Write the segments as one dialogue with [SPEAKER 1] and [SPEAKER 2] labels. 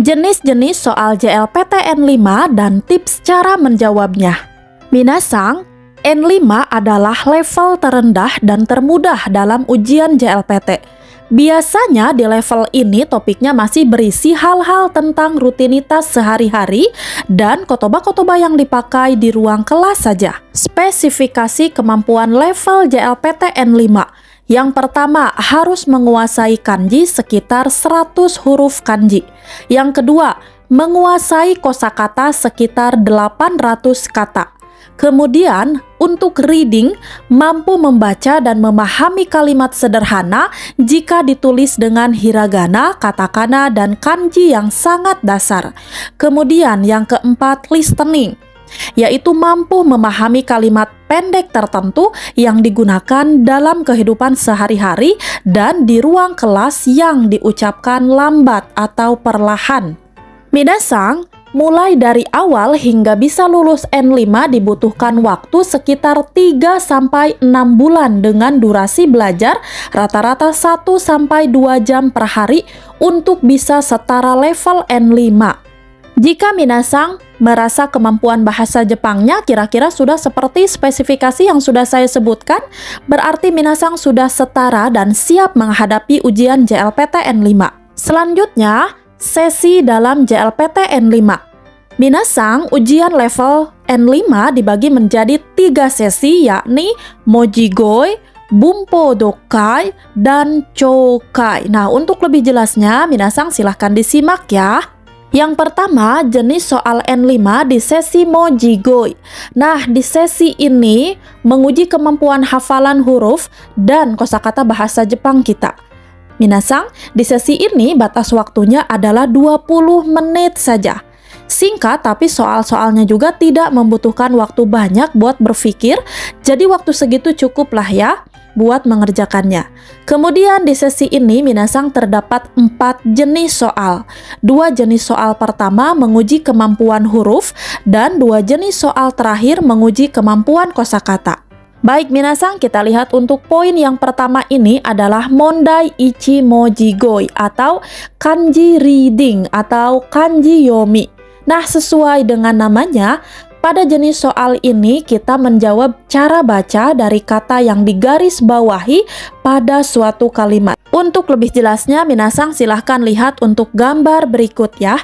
[SPEAKER 1] jenis-jenis soal JLPTN 5 dan tips cara menjawabnya. Minasang, N5 adalah level terendah dan termudah dalam ujian JLPT. Biasanya di level ini topiknya masih berisi hal-hal tentang rutinitas sehari-hari dan kotoba-kotoba yang dipakai di ruang kelas saja. Spesifikasi kemampuan level JLPTN 5. Yang pertama, harus menguasai kanji sekitar 100 huruf kanji. Yang kedua, menguasai kosakata sekitar 800 kata. Kemudian, untuk reading, mampu membaca dan memahami kalimat sederhana jika ditulis dengan hiragana, katakana, dan kanji yang sangat dasar. Kemudian, yang keempat, listening, yaitu mampu memahami kalimat pendek tertentu yang digunakan dalam kehidupan sehari-hari dan di ruang kelas yang diucapkan lambat atau perlahan. Minasang, mulai dari awal hingga bisa lulus N5 dibutuhkan waktu sekitar 3-6 bulan dengan durasi belajar rata-rata 1-2 jam per hari untuk bisa setara level N5. Jika Minasang merasa kemampuan bahasa Jepangnya kira-kira sudah seperti spesifikasi yang sudah saya sebutkan, berarti Minasang sudah setara dan siap menghadapi ujian JLPTN 5. Selanjutnya, sesi dalam JLPTN 5. Minasang, ujian level N5 dibagi menjadi 3 sesi, yakni Mojigoi, Bumpo Dokai, dan Chokai. Nah, untuk lebih jelasnya, Minasang silahkan disimak ya. Yang pertama, jenis soal N5 di sesi Mojigoi. Nah, di sesi ini menguji kemampuan hafalan huruf dan kosakata bahasa Jepang kita. Minasang, di sesi ini batas waktunya adalah 20 menit saja. Singkat, tapi soal-soalnya juga tidak membutuhkan waktu banyak buat berpikir, jadi waktu segitu cukuplah ya buat mengerjakannya. Kemudian di sesi ini Minasang terdapat 4 jenis soal. 2 jenis soal pertama menguji kemampuan huruf dan 2 jenis soal terakhir menguji kemampuan kosakata. Baik Minasang, kita lihat untuk poin yang pertama ini adalah Mondai Ichi Mojigoi atau kanji reading atau kanji yomi. Nah, sesuai dengan namanya, pada jenis soal ini kita menjawab cara baca dari kata yang digaris bawahi pada suatu kalimat. Untuk lebih jelasnya, Minasang silahkan lihat untuk gambar berikut ya.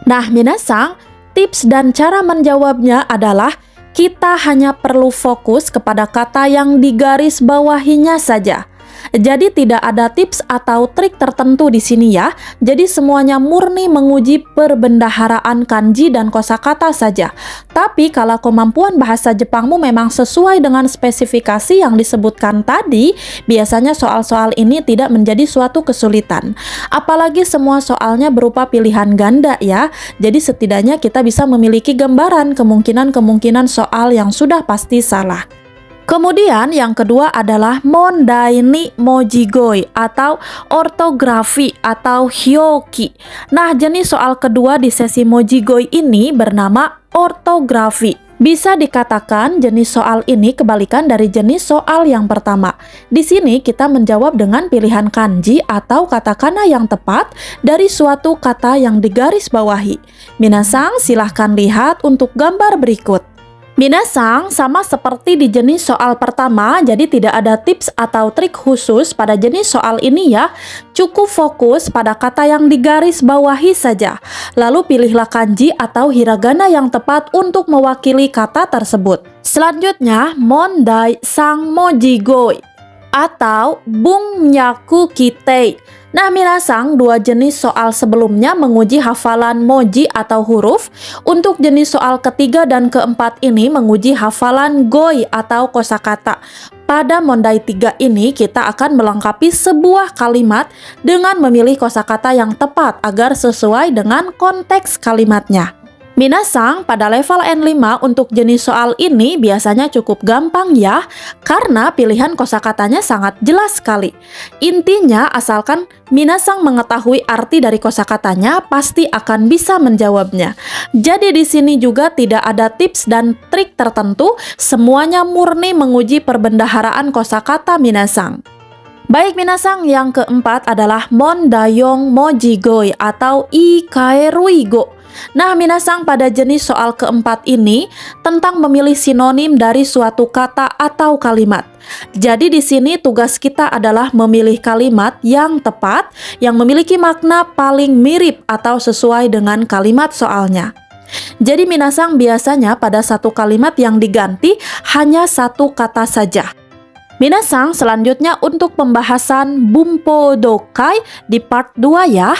[SPEAKER 1] Nah, Minasang, tips dan cara menjawabnya adalah kita hanya perlu fokus kepada kata yang digaris bawahinya saja. Jadi tidak ada tips atau trik tertentu di sini ya. Jadi semuanya murni menguji perbendaharaan kanji dan kosakata saja. Tapi kalau kemampuan bahasa Jepangmu memang sesuai dengan spesifikasi yang disebutkan tadi, biasanya soal-soal ini tidak menjadi suatu kesulitan. Apalagi semua soalnya berupa pilihan ganda ya. Jadi setidaknya kita bisa memiliki gambaran kemungkinan-kemungkinan soal yang sudah pasti salah. Kemudian yang kedua adalah Mondai ni Mojigoi atau ortografi atau hyoki. Nah, jenis soal kedua di sesi Mojigoi ini bernama ortografi. Bisa dikatakan jenis soal ini kebalikan dari jenis soal yang pertama. Di sini kita menjawab dengan pilihan kanji atau katakana yang tepat dari suatu kata yang digaris bawahi. Minasang silahkan lihat untuk gambar berikut. Minasang, sama seperti di jenis soal pertama, jadi tidak ada tips atau trik khusus pada jenis soal ini ya. Cukup fokus pada kata yang digaris bawahi saja. Lalu pilihlah kanji atau hiragana yang tepat untuk mewakili kata tersebut. Selanjutnya, Mondai Sang Mojigoi atau Bungnyaku Kitei. Nah, Minasang, 2 jenis soal sebelumnya menguji hafalan moji atau huruf. Untuk jenis soal ketiga dan keempat ini menguji hafalan goi atau kosakata. Pada Mondai 3 ini kita akan melengkapi sebuah kalimat dengan memilih kosakata yang tepat agar sesuai dengan konteks kalimatnya. Minasang, pada level N5 untuk jenis soal ini biasanya cukup gampang ya, karena pilihan kosakatanya sangat jelas sekali. Intinya, asalkan Minasang mengetahui arti dari kosakatanya, pasti akan bisa menjawabnya. Jadi di sini juga tidak ada tips dan trik tertentu, semuanya murni menguji perbendaharaan kosakata Minasang. Baik minasang, yang keempat adalah mondayong mojigoi atau ikaeruigo. Nah minasang, pada jenis soal keempat ini tentang memilih sinonim dari suatu kata atau kalimat. Jadi di sini tugas kita adalah memilih kalimat yang tepat, yang memiliki makna paling mirip atau sesuai dengan kalimat soalnya. Jadi minasang, biasanya pada satu kalimat yang diganti hanya satu kata saja. Minasang, selanjutnya untuk pembahasan Bumpo Dokai di part 2 ya.